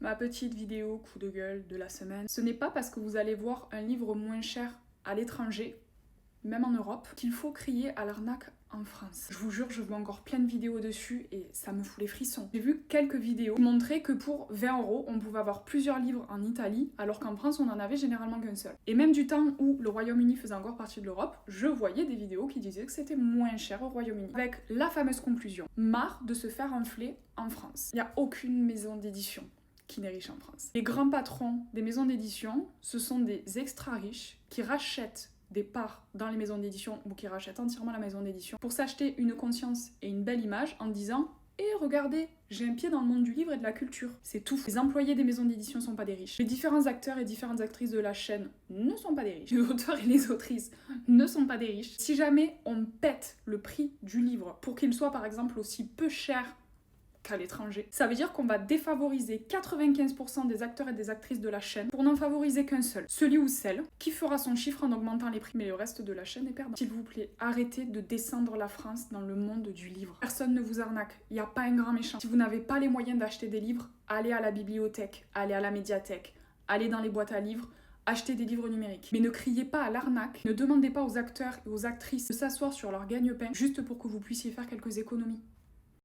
ma petite vidéo coup de gueule de la semaine. Ce n'est pas parce que vous allez voir un livre moins cher à l'étranger, même en Europe, qu'il faut crier à l'arnaque en France. Je vous jure, je vois encore plein de vidéos dessus et ça me fout les frissons. J'ai vu quelques vidéos qui montraient que pour 20 €, on pouvait avoir plusieurs livres en Italie, alors qu'en France, on en avait généralement qu'un seul. Et même du temps où le Royaume-Uni faisait encore partie de l'Europe, je voyais des vidéos qui disaient que c'était moins cher au Royaume-Uni. Avec la fameuse conclusion, marre de se faire enfler en France. Il n'y a aucune maison d'édition qui n'est riche en France. Les grands patrons des maisons d'édition, ce sont des extra riches qui rachètent des parts dans les maisons d'édition ou qui rachètent entièrement la maison d'édition pour s'acheter une conscience et une belle image en disant « Eh, regardez, j'ai un pied dans le monde du livre et de la culture. » C'est tout. Les employés des maisons d'édition sont pas des riches. Les différents acteurs et différentes actrices de la chaîne ne sont pas des riches. Les auteurs et les autrices ne sont pas des riches. Si jamais on pète le prix du livre pour qu'il soit par exemple aussi peu cher qu'à l'étranger, ça veut dire qu'on va défavoriser 95% des acteurs et des actrices de la chaîne pour n'en favoriser qu'un seul, celui ou celle qui fera son chiffre en augmentant les prix, mais le reste de la chaîne est perdant. S'il vous plaît, arrêtez de descendre la France dans le monde du livre. Personne ne vous arnaque, il n'y a pas un grand méchant. Si vous n'avez pas les moyens d'acheter des livres, allez à la bibliothèque, allez à la médiathèque, allez dans les boîtes à livres, achetez des livres numériques. Mais ne criez pas à l'arnaque, ne demandez pas aux acteurs et aux actrices de s'asseoir sur leur gagne-pain juste pour que vous puissiez faire quelques économies.